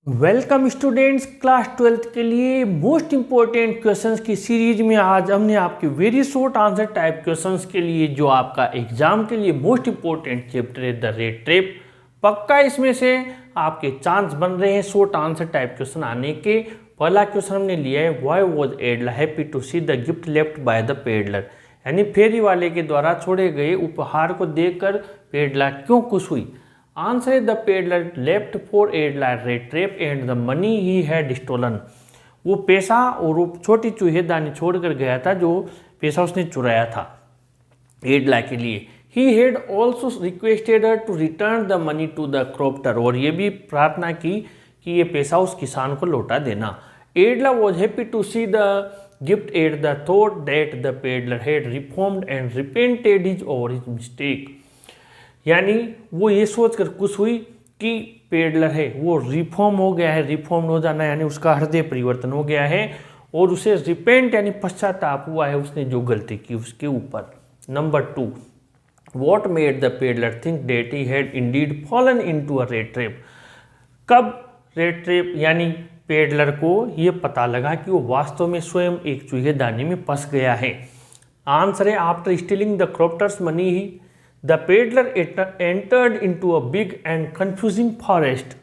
Welcome students, class 12th के लिए most important questions की सीरीज में आज हमने आपके very short answer type questions के लिए जो आपका एग्जाम के लिए मोस्ट इम्पोर्टेंट चैप्टर है द रेड ट्रैप। पक्का इसमें से आपके चांस बन रहे हैं शॉर्ट आंसर टाइप क्वेश्चन आने के। पहला क्वेश्चन हमने लिया है, why was Edla happy to see the gift left by the peddler, यानी फेरी वाले के द्वारा छोड़े गए उपहार को देखकर पेडला क्यों खुश हुई। Answer the peddler left for Edla rattrap and the money he had stolen. वो पैसा और वो छोटी चूहेदानी छोड़कर गया था जो पैसा उसने चुराया था एडला के लिए। He had also requested her to return the money to the crofter, और ये भी प्रार्थना की कि ये पैसा उस किसान को लौटा देना। Edla was happy to see the gift at the thought that the peddler had reformed and repented his over his mistake, यानी वो ये सोचकर खुश हुई कि पेडलर है वो रिफॉर्म हो गया है। रिफॉर्म हो जाना यानी उसका हृदय परिवर्तन हो गया है और उसे रिपेंट यानी पश्चाताप हुआ है उसने जो गलती की उसके ऊपर। Number 2, what made the peddler think that he had indeed fallen into a rattrap. कब रेड ट्रैप यानी पेडलर को ये पता लगा कि वो वास्तव में स्वयं एक चूहेदानी में फंस गया है। आंसर है, after stealing the crofter's money he The peddler entered into a big and confusing forest.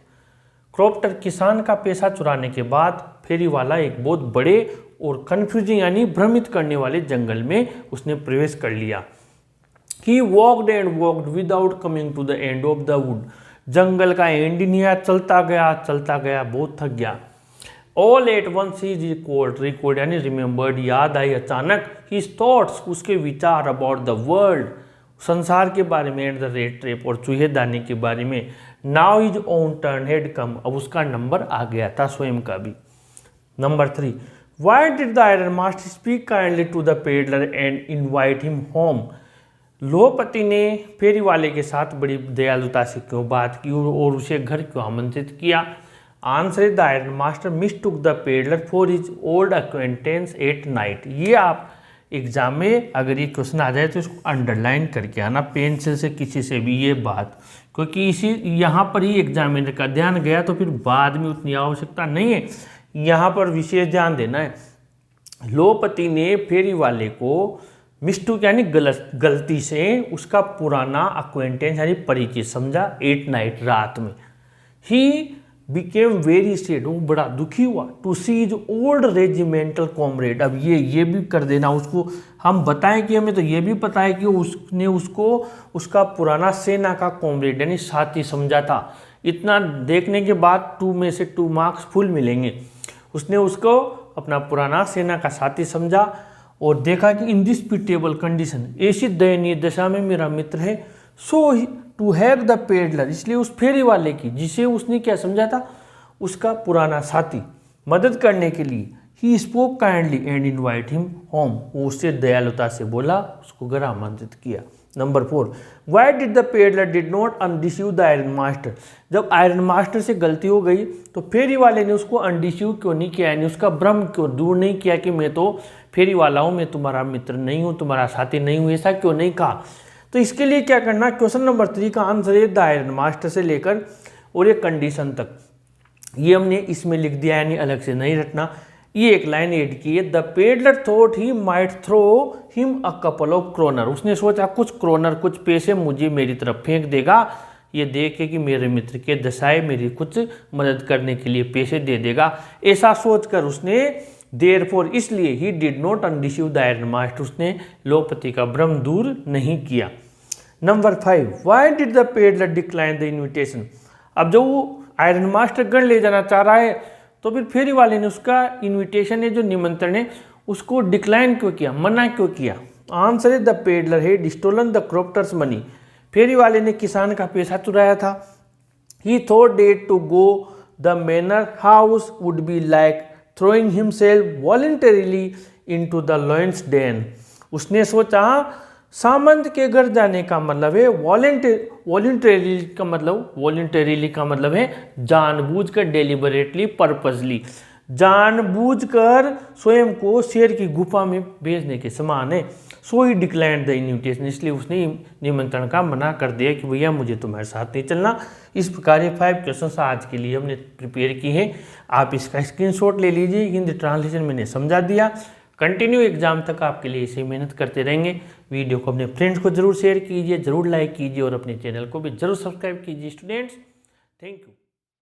Crofter किसान का पैसा चुराने के बाद फेरी वाला एक बहुत बड़े और कंफ्यूजिंग यानी भ्रमित करने वाले जंगल में उसने प्रवेश कर लिया। He walked and walked without coming to the end of the wood. जंगल का एंड नहीं आया, चलता गया बहुत थक गया। All at once he recalled यानी रिमेंबर्ड, याद आई अचानक, his thoughts उसके विचार about the world संसार के बारे में एंड द रेड ट्रैप और चूहेदानी के बारे में। Now his own turn had come, अब उसका नंबर आ गया था स्वयं का भी। Number 3, why did the iron master speak kindly to the peddler and invite him home. लोहपति ने फेरी वाले के साथ बड़ी दयालुता से क्यों बात की और उसे घर क्यों आमंत्रित किया। Answer the iron master मिसटुक the peddler for his old acquaintance at night. ये आप एग्जाम में अगर ये क्वेश्चन आ जाए तो इसको अंडरलाइन करके आना पेंसिल से किसी से भी ये बात, क्योंकि इसी यहाँ पर ही एग्जामिनर का ध्यान गया तो फिर बाद में उतनी आवश्यकता नहीं है, यहाँ पर विशेष ध्यान देना है। लोहपति ने फेरी वाले को मिस्टूक यानी गलती से उसका पुराना अक्वेंटेंस यानी परिचित समझा एट नाइट रात में। ही बिकेम वेरी सैड, वो बड़ा दुखी हुआ to see his old regimental comrade. अब ये भी कर देना उसको, हम बताएं कि हमें तो ये भी पता है कि उसने उसको उसका पुराना सेना का कॉमरेड यानी साथी समझा था। इतना देखने के बाद 2 में से 2 मार्क्स फुल मिलेंगे। उसने उसको अपना पुराना सेना का साथी समझा और देखा कि इन दिस पिटेबल कंडीशन, ऐसी दयनीय दशा में मेरा मित्र है। सो टू हैव द पेडलर, इसलिए उस फेरी वाले की जिसे उसने क्या समझा था उसका पुराना साथी मदद करने के लिए he spoke kindly and invite him home, वो उससे दयालुता से बोला, उसको घर आमंत्रित किया। Number 4, why did the peddler did not undeceive the iron master. जब आयरन मास्टर से गलती हो गई तो फेरी वाले ने उसको अनडिसीव क्यों नहीं किया, यानी उसका भ्रम क्यों दूर नहीं किया कि मैं तो फेरी वाला हूँ, मैं तुम्हारा मित्र नहीं हूँ, तुम्हारा साथी नहीं हूँ, ऐसा क्यों नहीं कहा। तो इसके लिए क्या करना, क्वेश्चन नंबर 3 का आंसर है द आयरन मास्टर से लेकर और ये कंडीशन तक ये हमने इसमें लिख दिया यानी अलग से नहीं रटना। ये एक लाइन ऐड की है, the peddler thought he might throw him a couple of kronor. उसने सोचा कुछ क्रोनर कुछ पैसे मुझे मेरी तरफ फेंक देगा, ये देख के कि मेरे मित्र के दशाएं मेरी कुछ मदद करने के लिए पैसे दे देगा, ऐसा सोचकर उसने देयरफॉर इसलिए he did not undeceive the iron master, उसने लोहपति का भ्रम दूर नहीं किया। Number 5, why did the peddler decline the invitation. अब जो वो आयरन मास्टर गण ले जाना चाह रहा है तो फिर फेरी वाले ने उसका इन्विटेशन है जो निमंत्रण है उसको डिक्लाइन क्यों किया, मना क्यों किया। आंसर है the peddler had stolen the crofter's money. फेरी वाले ने किसान का पैसा चुराया था। He thought that to go the manor house would be like throwing himself voluntarily into the lion's den। उसने सोचा सामंत के घर जाने का मतलब है वॉलंटरीली का मतलब है जानबूझकर, डेलिबरेटली, पर्पसली। जानबूझकर स्वयं को शेर की गुफा में भेजने के समान है। सो ही डिक्लाइंड द इन्विटेशन, इसलिए उसने निमंत्रण का मना कर दिया कि भैया मुझे तुम्हारे साथ नहीं चलना। इस प्रकार ये 5 क्वेश्चन आज के लिए हमने प्रिपेयर किए हैं। आप इसका स्क्रीनशॉट ले लीजिए। हिंदी ट्रांसलेशन मैंने समझा दिया। कंटिन्यू एग्जाम तक आपके लिए इसे मेहनत करते रहेंगे। वीडियो को अपने फ्रेंड्स को जरूर शेयर कीजिए, जरूर लाइक कीजिए और अपने चैनल को भी जरूर सब्सक्राइब कीजिए स्टूडेंट्स। Thank you.